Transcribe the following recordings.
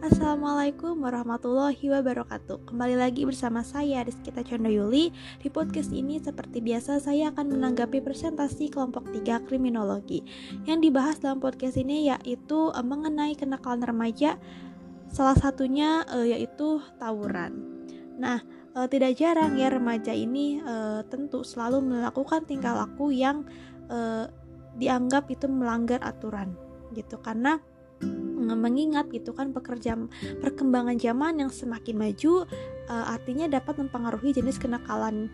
Assalamualaikum warahmatullahi wabarakatuh. Kembali lagi bersama saya Rizkita Condoyuli. Di podcast ini seperti biasa saya akan menanggapi presentasi kelompok 3 kriminologi. Yang dibahas dalam podcast ini yaitu mengenai kenakalan remaja. Salah satunya yaitu tawuran. Nah, tidak jarang ya remaja ini tentu selalu melakukan tingkah laku yang dianggap itu melanggar aturan gitu, karena mengingat gitu kan perkembangan zaman yang semakin maju artinya dapat mempengaruhi jenis kenakalan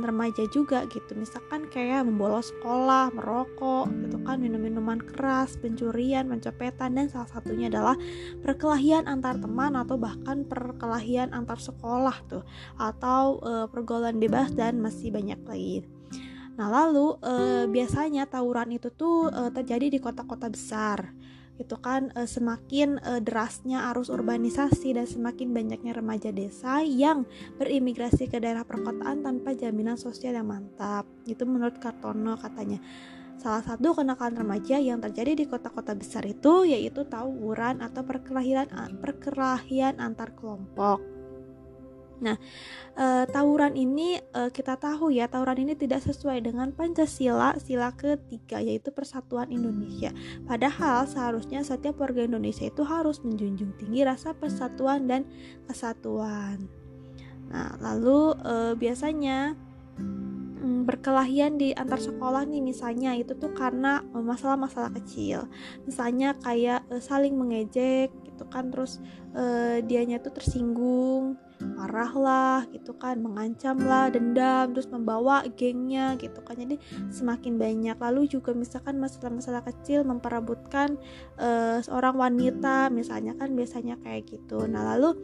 remaja juga gitu. Misalkan kayak membolos sekolah, merokok gitu kan, minum minuman keras, pencurian, pencopetan, dan salah satunya adalah perkelahian antar teman atau bahkan perkelahian antar sekolah tuh, atau pergaulan bebas dan masih banyak lagi. Nah, lalu biasanya tawuran itu tuh terjadi di kota-kota besar gitu kan. Semakin derasnya arus urbanisasi dan semakin banyaknya remaja desa yang berimigrasi ke daerah perkotaan tanpa jaminan sosial yang mantap. Itu menurut Kartono katanya. Salah satu kenakalan remaja yang terjadi di kota-kota besar itu yaitu tawuran atau perkelahian antar kelompok. Nah, tawuran ini kita tahu ya, tawuran ini tidak sesuai dengan Pancasila, sila ketiga, yaitu Persatuan Indonesia. Padahal seharusnya setiap warga Indonesia itu harus menjunjung tinggi rasa persatuan dan kesatuan. Nah, lalu biasanya perkelahian di antar sekolah nih misalnya itu tuh karena masalah-masalah kecil. Misalnya kayak saling mengejek gitu kan, terus dianya tuh tersinggung, marah lah gitu kan, mengancam lah, dendam, terus membawa gengnya gitu kan. Jadi semakin banyak. Lalu juga misalkan masalah-masalah kecil memperebutkan seorang wanita misalnya kan, biasanya kayak gitu. Nah, lalu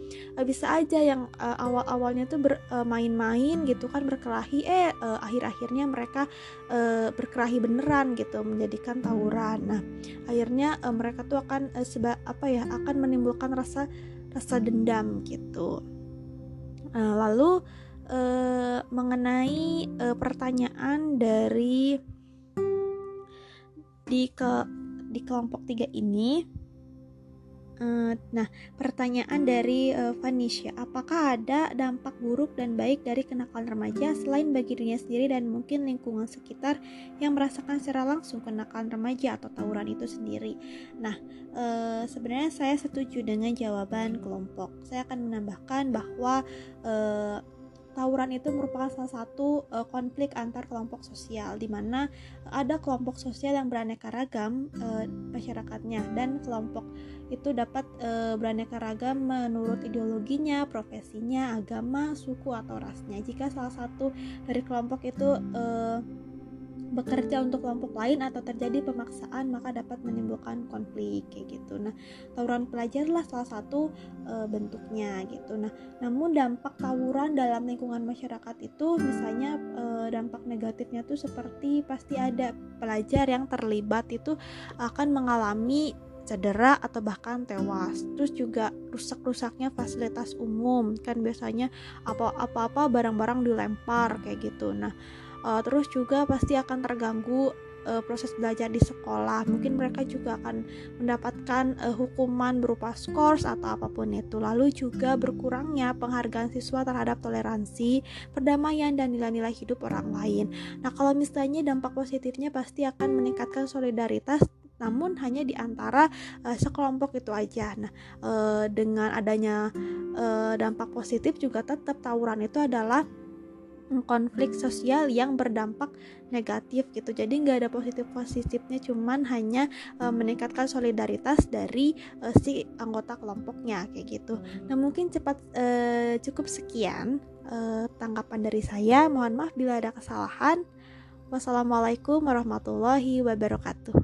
bisa aja yang awal-awalnya tuh main-main gitu kan, berkelahi, akhir-akhirnya mereka berkelahi beneran gitu, menjadikan tawuran. Nah, akhirnya mereka tuh akan akan menimbulkan rasa dendam gitu. Lalu mengenai pertanyaan dari di kelompok 3 ini, nah, pertanyaan dari Vanisha, apakah ada dampak buruk dan baik dari kenakalan remaja selain bagi dirinya sendiri dan mungkin lingkungan sekitar yang merasakan secara langsung kenakalan remaja atau tawuran itu sendiri? Nah, sebenarnya saya setuju dengan jawaban kelompok. Saya akan menambahkan bahwa tawuran itu merupakan salah satu konflik antar kelompok sosial, di mana ada kelompok sosial yang beraneka ragam masyarakatnya, dan kelompok itu dapat beraneka ragam menurut ideologinya, profesinya, agama, suku, atau rasnya. Jika salah satu dari kelompok itu bekerja untuk kelompok lain atau terjadi pemaksaan, maka dapat menimbulkan konflik kayak gitu. Nah, tawuran pelajar lah salah satu bentuknya gitu. Nah, namun dampak tawuran dalam lingkungan masyarakat itu misalnya dampak negatifnya tuh seperti pasti ada pelajar yang terlibat itu akan mengalami cedera atau bahkan tewas. Terus juga rusak-rusaknya fasilitas umum, kan biasanya apa-apa barang-barang dilempar kayak gitu. Nah, terus juga pasti akan terganggu proses belajar di sekolah. Mungkin mereka juga akan mendapatkan hukuman berupa skors atau apapun itu. Lalu juga berkurangnya penghargaan siswa terhadap toleransi, perdamaian, dan nilai-nilai hidup orang lain. Nah, kalau misalnya dampak positifnya pasti akan meningkatkan solidaritas, namun hanya di antara sekelompok itu aja. Nah, dengan adanya dampak positif juga tetap tawuran itu adalah konflik sosial yang berdampak negatif gitu. Jadi nggak ada positifnya, cuman hanya meningkatkan solidaritas dari si anggota kelompoknya kayak gitu. Nah, mungkin cukup sekian tanggapan dari saya. Mohon maaf bila ada kesalahan. Wassalamualaikum warahmatullahi wabarakatuh.